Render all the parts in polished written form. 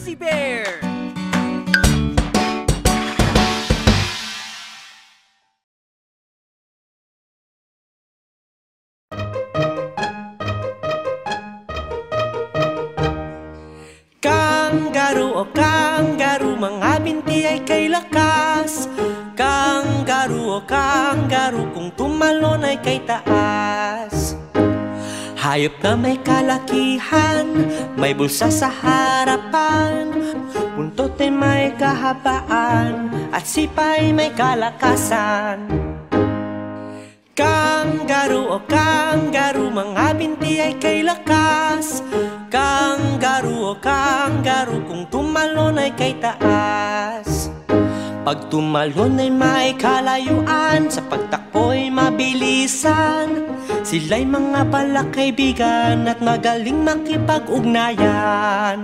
Fuzzy Bear! Kangaroo, kangaroo, mga binti ay kay lakas. Kangaroo, kangaroo, kung tumalon ay kay taas. Hayop na may kalakihan, may bulsa sa harapan, buntot ay may kahabaan, at sipay may kalakasan. Kangaroo, kangaroo, mga binti ay kay lakas. Kangaroo, kangaroo, kung tumalon ay kay taas. Pag tumalon ay may kalayuan, sa pagtakbo'y mabilisan. Sila'y mga palakaibigan at magaling makipag-ugnayan.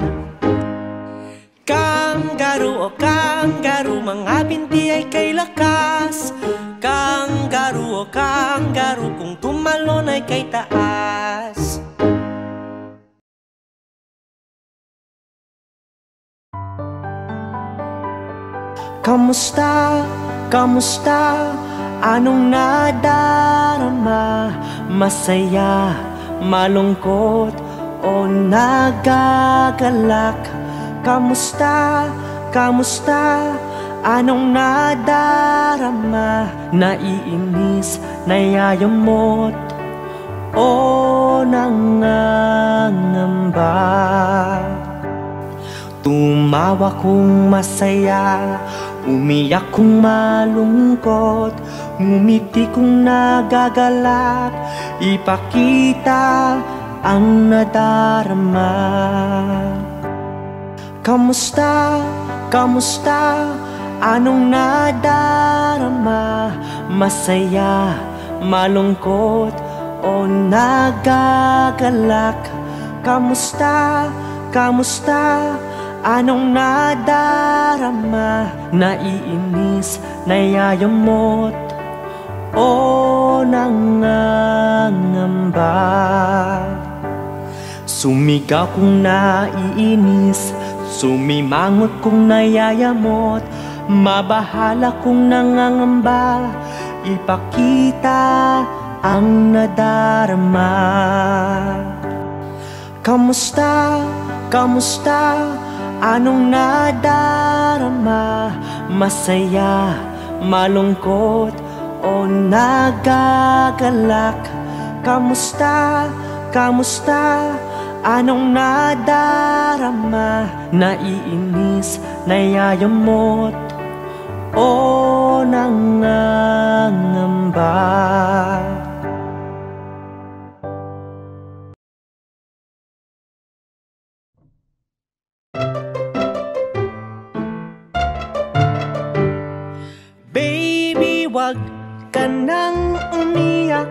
Kangaroo, kangaroo, mga binti ay kay lakas. Kangaroo, kangaroo, kung tumalon ay kay taas. Kamusta, kamusta, anong nadarama? Masaya, malungkot, o nagagalak? Kamusta, kamusta, anong nadarama? Naiinis, nayayamot, o nangangamba? Tumawa kung masaya, umiyak kung malungkot, ngumiti kung nagagalak, ipakita ang nadarama. Kamusta, kamusta, anong nadarama? Masaya, malungkot, o nagagalak? Kamusta, kamusta, anong nadarama? Naiinis, nayayamot, o nangangamba? Sumigaw kung naiinis, sumimangot kung nayayamot, mabahala kung nangangamba, ipakita ang nadarama. Kamusta, kamusta, anong nadarama? Masaya, malungkot, o nagagalak? Kamusta, kamusta, anong nadarama? Naiinis, nayayamot, o nangangamba? Baby, wag ka nang umiyak,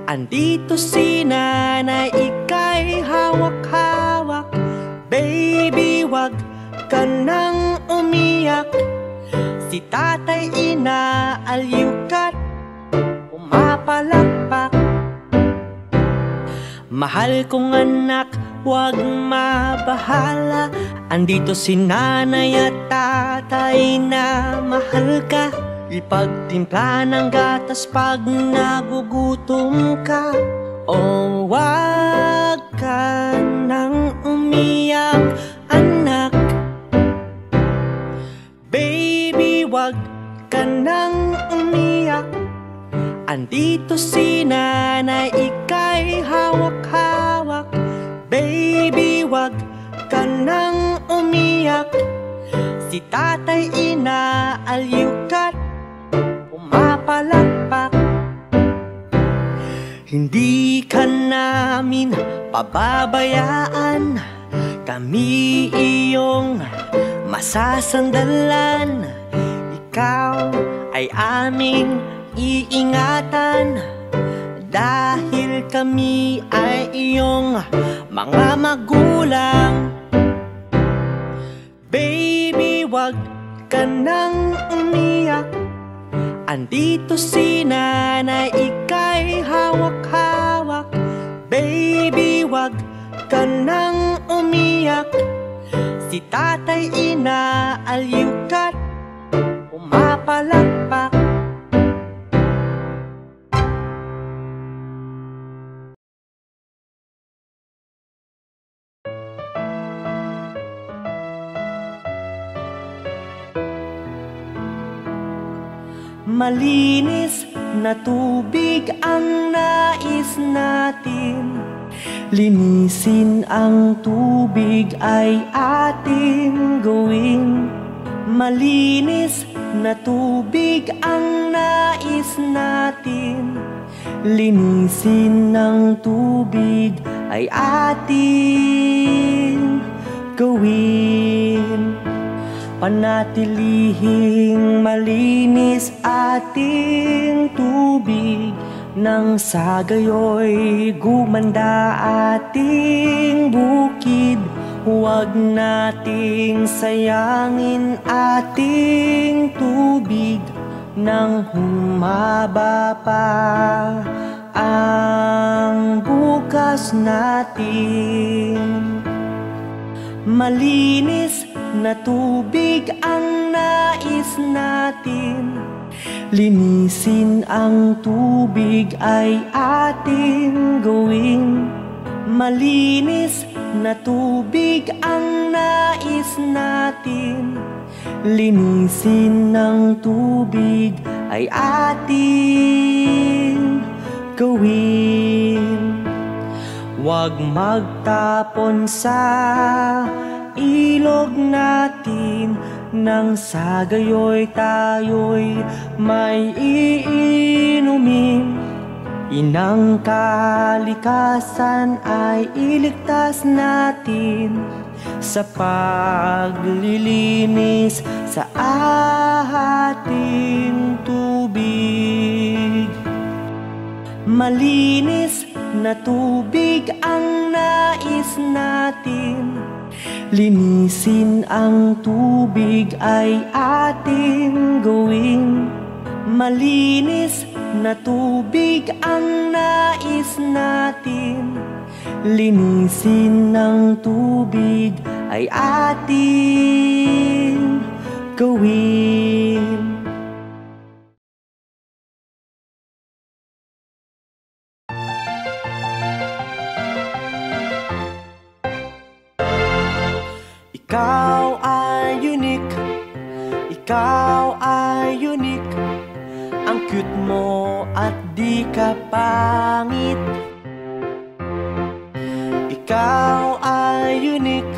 andito si nanay, ika'y hawak-hawak. Baby, wag ka nang umiyak, si tatay inaaliw ka't pumapalakpak. Mahal kong anak, wag mabahala, andito si nanay at tatay na mahal ka. Ipagtimpla ng gatas pag nagugutom ka. O wag ka nang umiyak, anak. Baby, wag ka nang umiyak, andito si nanay, ika'y hawak-hawak. Baby, wag ka nang umiyak, si tatay inaaliw ka't pumapalakpak. Hindi ka namin pababayaan, kami iyong masasandalan. Ikaw ay aming iingatan, dahil kami ay iyong mga magulang. Baby, wag ka nang umiyak, andito si nanay, ika'y hawak-hawak. Baby, wag ka nang umiyak, Si tatay inaaliw ka't pumapalakpak. Malinis na tubig ang nais natin. Linisin ang tubig ay ating gawin. Malinis na tubig ang nais natin. Linisin ang tubig ay ating gawin. Panatilihing malinis ating tubig, nang sa gayoy gumanda ating bukid. Huwag nating sayangin ating tubig, nang humaba pa ang bukas natin. Malinis na tubig ang nais natin. Linisin ang tubig ay ating gawin. Malinis na tubig ang nais natin. Linisin ng tubig ay ating gawin. Huwag magtapon sa ilog natin, nang sa gayoy tayo'y may iinumin. Inang kalikasan ay iligtas natin sa paglilinis sa ating tubig. Malinis na tubig ang nais natin. Linisin ang tubig ay ating gawin. Malinis na tubig ang nais natin. Linisin ng tubig ay ating gawin. Ikaw ay unique, ikaw ay unique. Ang cute mo at di ka pangit. Ikaw ay unique,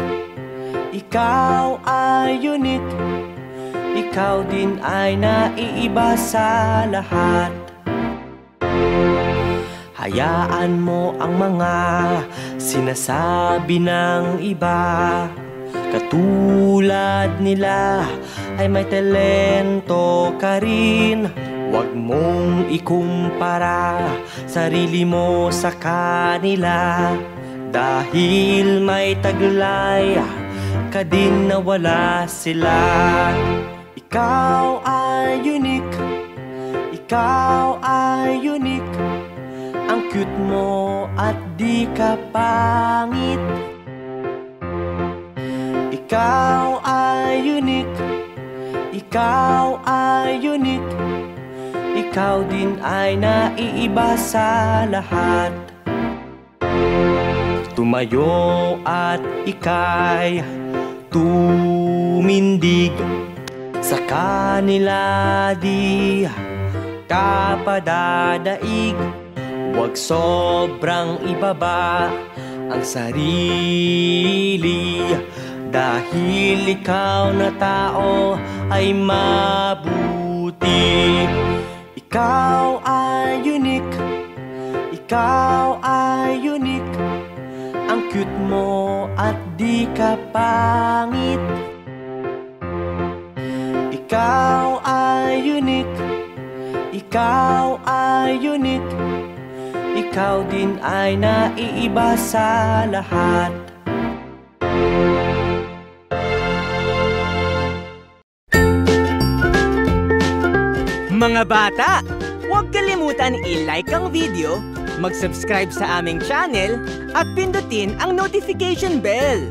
ikaw ay unique. Ikaw din ay naiiba sa lahat. Hayaan mo ang mga sinasabi ng iba. Katulad nila ay may talento ka rin. Huwag mong ikumpara sarili mo sa kanila. Dahil may taglay ka din na wala sila. Ikaw ay unique, ikaw ay unique. Ang cute mo at di ka pangit. Ikaw ay unique, ikaw ay unique. Ikaw din ay naiiba sa lahat. Tumayo at ika'y tumindig. Sa kanila di ka padadaig. Huwag sobrang ibaba ang sarili. Dahil ikaw na tao ay mabuti. Ikaw ay unique, ikaw ay unique. Ang cute mo at di ka pangit. Ikaw ay unique, ikaw ay unique. Ikaw din ay naiiba sa lahat. Mga bata, huwag kalimutan i-like ang video, mag-subscribe sa aming channel, at pindutin ang notification bell.